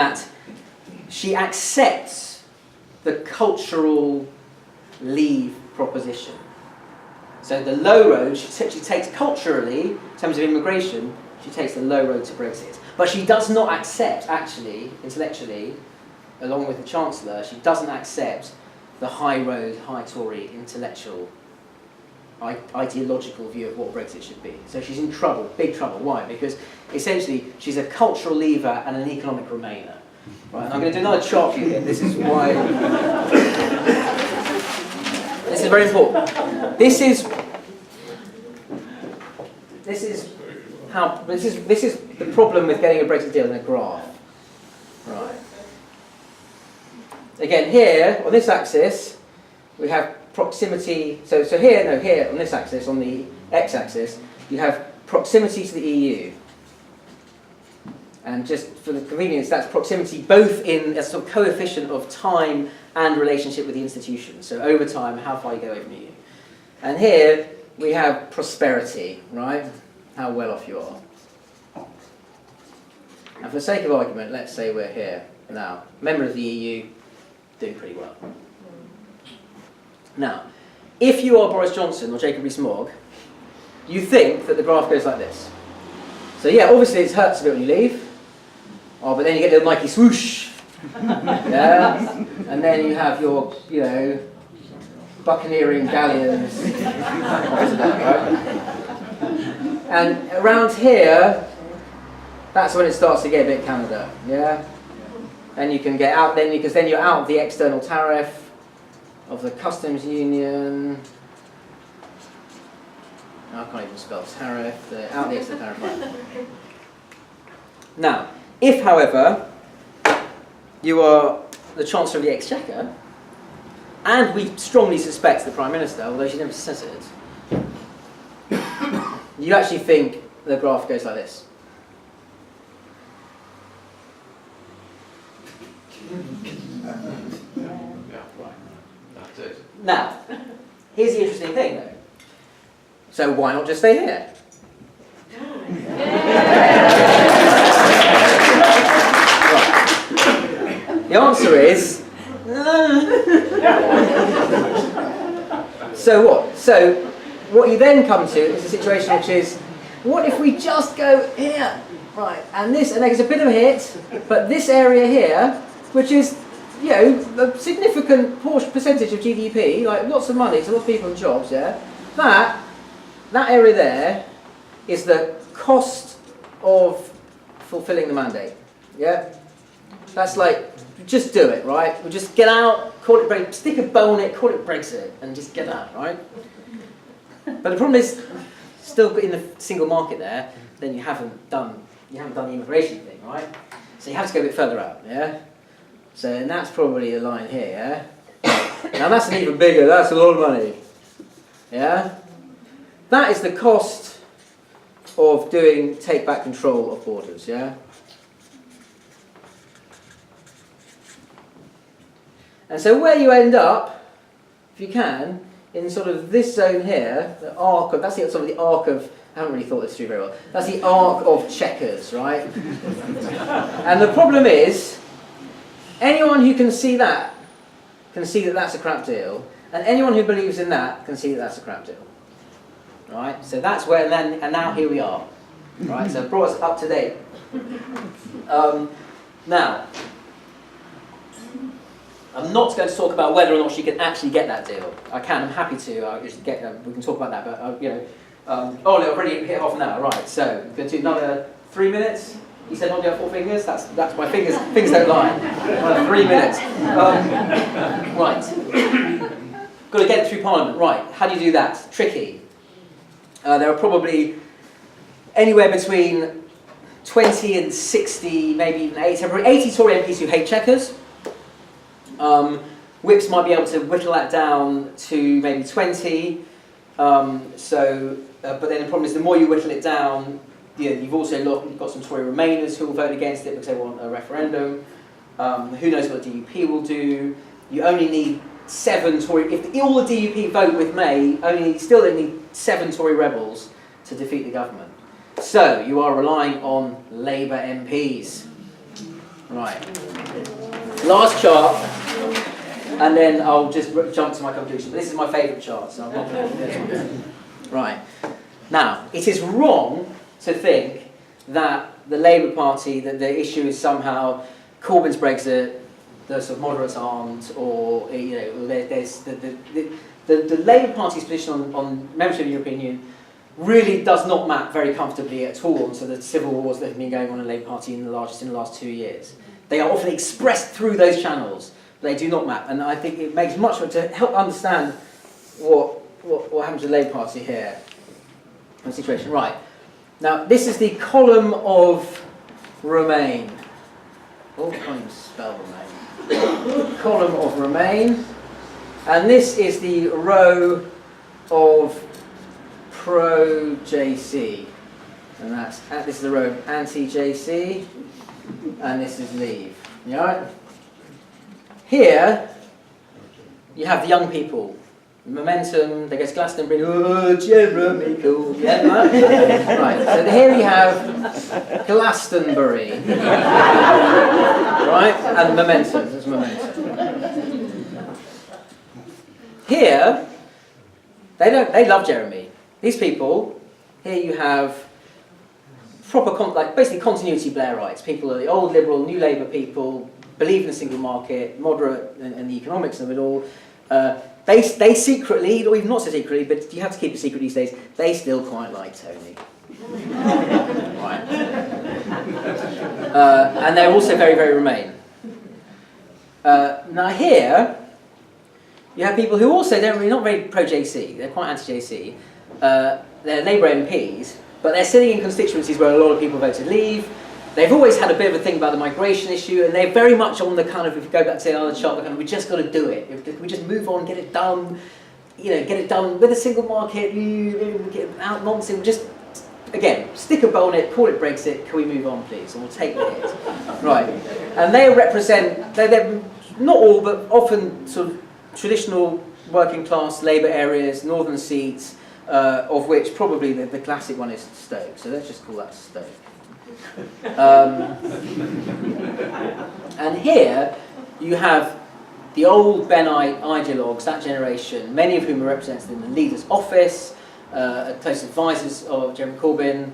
that she accepts the cultural leave proposition. So the low road, she takes culturally, in terms of immigration, she takes the low road to Brexit. But she does not accept, actually, intellectually, along with the Chancellor, she doesn't accept the high road, high Tory, intellectual, ideological view of what Brexit should be. So she's in trouble, big trouble. Why? Because essentially she's a cultural leaver and an economic remainer. Right, and I'm going to do another chart for you here. This is why. This is very important. This is the problem with getting a Brexit deal in a graph. Right. Again, here on this axis we have proximity. So here on this axis, on the x-axis, you have proximity to the EU. And just for the convenience, that's proximity both in a sort of coefficient of time and relationship with the institution. So over time, how far you go away from the EU. And here we have prosperity, right? How well off you are. And for the sake of argument, let's say we're here now, member of the EU, doing pretty well. Now, if you are Boris Johnson or Jacob Rees-Mogg, you think that the graph goes like this. So yeah, obviously it hurts a bit when you leave. Oh, but then you get the Nike swoosh. Yeah? And then you have your, buccaneering galleons. And around here, that's when it starts to get a bit Canada. Yeah? And you can get out then, because then you're out of the external tariff, of the customs union. I can't even spell tariff. Out of the external tariff. Now, if, however, you are the Chancellor of the Exchequer, and we strongly suspect the Prime Minister, although she never says it, you actually think the graph goes like this. That's it. Now, here's the interesting thing, though. So why not just stay here? The answer is so what? So what you then come to is a situation which is, what if we just go here, right? And there's a bit of a hit, but this area here, which is a significant percentage of GDP, like lots of money to lots of people and jobs, yeah. That area there is the cost of fulfilling the mandate, yeah. That's like, just do it, right? We'll just get out, call it Brexit, stick a bow on it, call it Brexit, and just get out, right? But the problem is, still in the single market there, then you haven't done the immigration thing, right? So you have to go a bit further out, yeah? So, and that's probably the line here, yeah? Now that's an even bigger, that's a lot of money, yeah? That is the cost of take back control of borders, yeah? And so where you end up, if you can, in sort of this zone here, the arc of, that's the, sort of the arc of, I haven't really thought this through very well, that's the arc of checkers, right? And the problem is, anyone who can see that that's a crap deal, and anyone who believes in that can see that that's a crap deal. Right? So that's where, and now here we are. Right? So it brought us up to date. Now, I'm not going to talk about whether or not she can actually get that deal. I can, I'm happy to. We can talk about that, but I've already hit half an hour. Right, so we're going to do another 3 minutes. You said not do 4 fingers? That's my fingers. Fingers don't lie. 3 minutes. Right. Got to get through Parliament. Right. How do you do that? Tricky. There are probably anywhere between 20 and 60, maybe even 80 Tory MPs who hate checkers. Whips might be able to whittle that down to maybe 20. But then the problem is, the more you whittle it down, you've got some Tory Remainers who will vote against it because they want a referendum. Who knows what the DUP will do? You only need 7 Tory. If all the DUP vote with May, still only need 7 Tory rebels to defeat the government. So you are relying on Labour MPs. Right. Last chart, and then I'll just jump to my conclusion. But this is my favourite chart, so I'm not going to do this one. Right. Now, it is wrong to think that the Labour Party, that the issue is somehow Corbyn's Brexit, the sort of moderates aren't, or there's the Labour Party's position on membership of the European Union really does not map very comfortably at all onto the civil wars that have been going on in the Labour Party in the last 2 years. They are often expressed through those channels, but they do not map. And I think it makes much to help understand what happens to the Labour Party here. The situation. Right. Now, this is the column of Remain. Oh, I can't even spell Remain. Column of Remain. And this is the row of pro-JC. And this is the row of anti-JC. And this is Leave. You all right? Here, you have the young people. Momentum, they go to Glastonbury, oh, Jeremy Corbyn. Yeah, right, so here you have Glastonbury. Right, and Momentum, there's Momentum. Here, they love Jeremy. These people, here you have proper, basically continuity Blairites. People are the old Liberal, New Labour people, believe in the single market, moderate and the economics of it all. They secretly, or even not so secretly, but you have to keep it secret these days, they still quite like Tony. Right. And they're also very, very Remain. Now here, you have people who also they're not very pro-JC, they're quite anti-JC. They're Labour MPs, but they're sitting in constituencies where a lot of people voted Leave. They've always had a bit of a thing about the migration issue, and they're very much on the kind of, if you go back to the other chart, we just got to do it. If we just move on, get it done, get it done with a single market, get out nonsense, just, again, stick a bow on it, call it Brexit, can we move on please, and we'll take the hit. Right, and they represent, they're not all, but often sort of traditional working class Labour areas, northern seats, of which probably the classic one is Stoke, so let's just call that Stoke. And here you have the old Benite ideologues, that generation, many of whom are represented in the leader's office, close advisors of Jeremy Corbyn,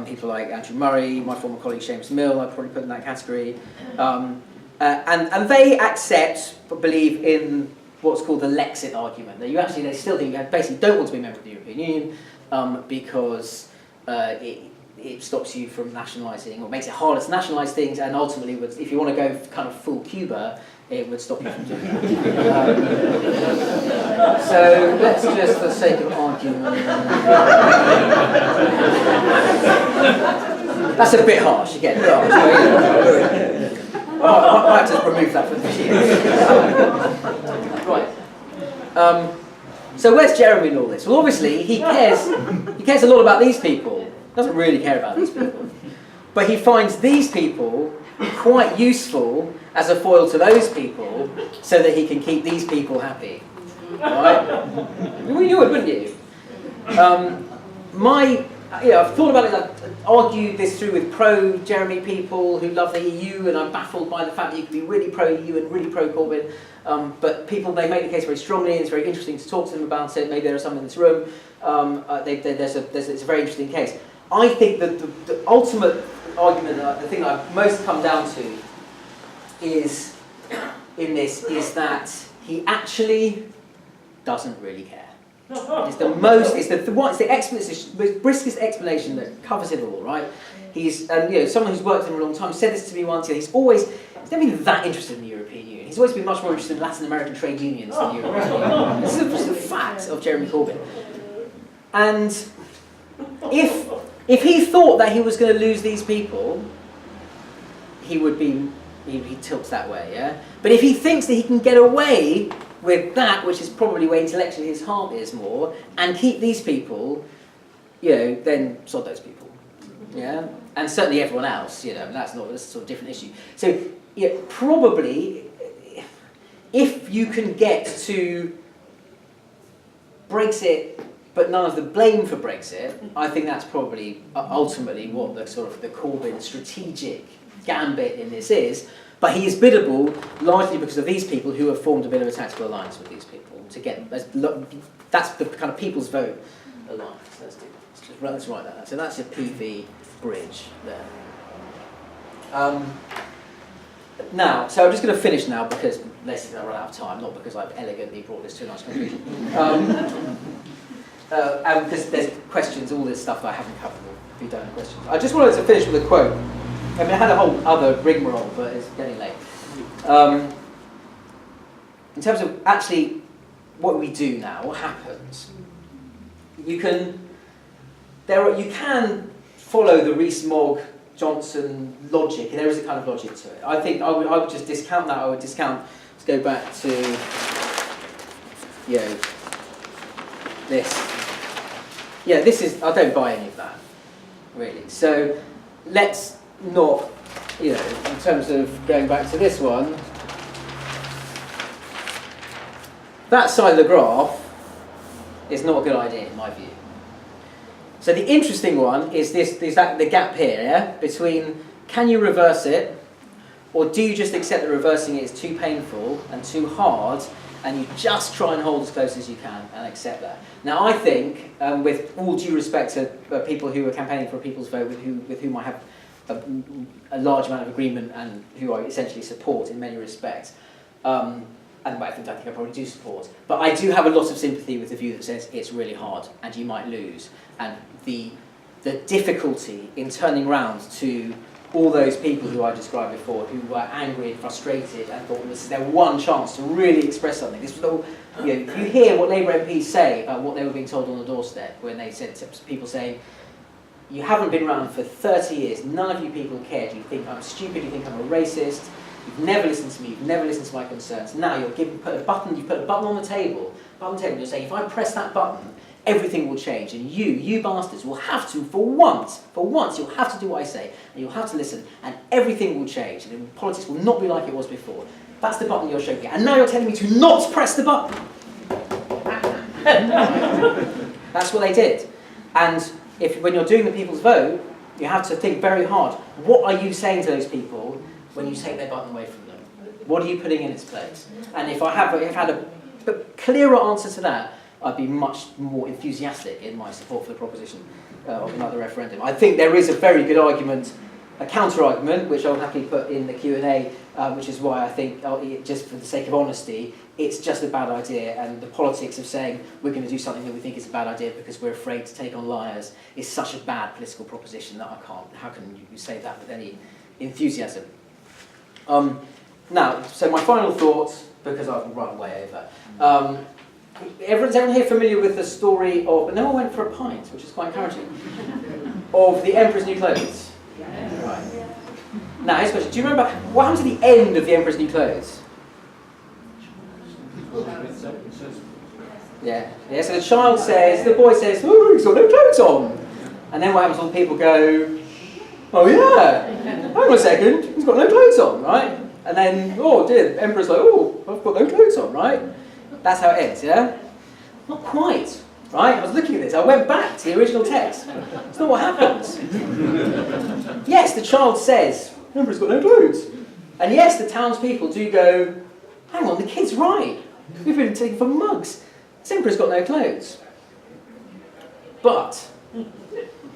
people like Andrew Murray, my former colleague Seamus Mill, I'd probably put in that category. And they accept, but believe in what's called the Lexit argument. That they still think you basically don't want to be a member of the European Union because it stops you from nationalising, or makes it harder to nationalise things, and ultimately, if you want to go kind of full Cuba, it would stop you from doing that. So let's just, for the sake of argument, that's a bit harsh again. A bit harsh. I have to remove that from the video. Right. So where's Jeremy in all this? Well, obviously he cares a lot about these people. Doesn't really care about these people, but he finds these people quite useful as a foil to those people, so that he can keep these people happy. Right? Well, you would, wouldn't you? I've thought about it. I've argued this through with pro-Jeremy people who love the EU, and I'm baffled by the fact that you can be really pro-EU and really pro-Corbyn. But people, they make the case very strongly, and it's very interesting to talk to them about it. Maybe there are some in this room. It's a very interesting case. I think that the ultimate argument, the thing that I've most come down to is that he actually doesn't really care. It's the briskest explanation that covers it all, right? He's someone who's worked with him a long time said this to me once. He's never been that interested in the European Union. He's always been much more interested in Latin American trade unions than the European Union. This is just a fact of Jeremy Corbyn. And if he thought that he was going to lose these people, he tilts that way, yeah? But if he thinks that he can get away with that, which is probably where intellectually his heart is more, and keep these people, then sod those people, yeah? And certainly everyone else, that's a sort of different issue. So, probably, if you can get to Brexit, but none of the blame for Brexit, I think that's probably ultimately what the Corbyn strategic gambit in this is, but he is biddable largely because of these people who have formed a bit of a tactical alliance with these people to get, that's the kind of people's vote alliance. Let's write that. So that's a PV bridge there. Now, so I'm just going to finish now because let's run out of time, not because I've elegantly brought this to a nice conclusion. And because there's questions, all this stuff that I haven't covered, if you don't have questions. I just wanted to finish with a quote. I mean, I had a whole other rigmarole, but it's getting late. In terms of actually what we do now, what happens, you can follow the Rees-Mogg-Johnson logic, and there is a kind of logic to it. I think I would just discount that. Let's go back to, this. Yeah, this is, I don't buy any of that, really. So let's not, in terms of going back to this one, that side of the graph is not a good idea in my view. So the interesting one is the gap here, yeah? Between can you reverse it, or do you just accept that reversing it is too painful and too hard, and you just try and hold as close as you can and accept that. Now I think, with all due respect to people who are campaigning for a people's vote with whom I have a large amount of agreement and who I essentially support in many respects, and I think I probably do support, but I do have a lot of sympathy with the view that says it's really hard and you might lose, and the difficulty in turning round to all those people who I described before, who were angry and frustrated and thought this is their one chance to really express something. This was all, you hear what Labour MPs say about what they were being told on the doorstep when they said to people saying, you haven't been around for 30 years, none of you people cared, you think I'm stupid, you think I'm a racist, you've never listened to me, you've never listened to my concerns. Now you've put a button on the table, you're saying, if I press that button, everything will change, and you bastards will have to, for once, you'll have to do what I say, and you'll have to listen, and everything will change, and politics will not be like it was before. That's the button you're showing me, and now you're telling me to not press the button. That's what they did. And when you're doing the people's vote, you have to think very hard. What are you saying to those people when you take their button away from them? What are you putting in its place? And if I had a clearer answer to that, I'd be much more enthusiastic in my support for the proposition of another referendum. I think there is a very good argument, a counter-argument, which I'll happily put in the Q&A, which is why I think, just for the sake of honesty, it's just a bad idea, and the politics of saying we're going to do something that we think is a bad idea because we're afraid to take on liars is such a bad political proposition that I can't, how can you say that with any enthusiasm? Now, so my final thoughts, because I've run way over. Is everyone here familiar with the story of, no one went for a pint, which is quite encouraging, of the Emperor's New Clothes? Yes. Right. Now, here's a question. Do you remember what happened to the end of the Emperor's New Clothes? Yeah. Yeah, so the boy says, oh, he's got no clothes on. And then what happens? All the people go, oh yeah, hang on a second, he's got no clothes on, right? And then, oh dear, the Emperor's like, oh, I've got no clothes on, right? That's how it ends, yeah? Not quite, right? I was looking at this, I went back to the original text. It's not what happens. Yes, the child says, the Emperor's got no clothes. And yes, the townspeople do go, hang on, the kid's right. We've been taken for mugs. The Emperor's got no clothes. But,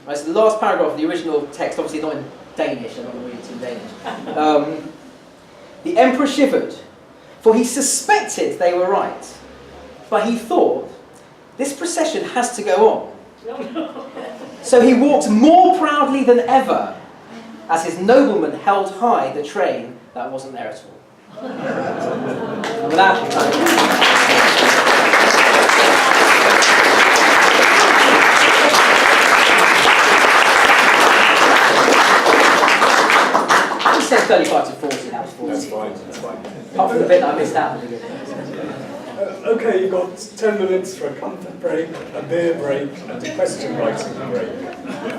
right, so the last paragraph of the original text, obviously not in Danish, I'm not going to read it in Danish. The Emperor shivered, for he suspected they were right. But he thought, this procession has to go on. So he walked more proudly than ever, as his noblemen held high the train that wasn't there at all. And with that, I said 35 to 40, that was 40. That's fine, that's fine. Apart from the bit that I missed out. Okay, you've got 10 minutes for a comfort break, a beer break, and a question writing break.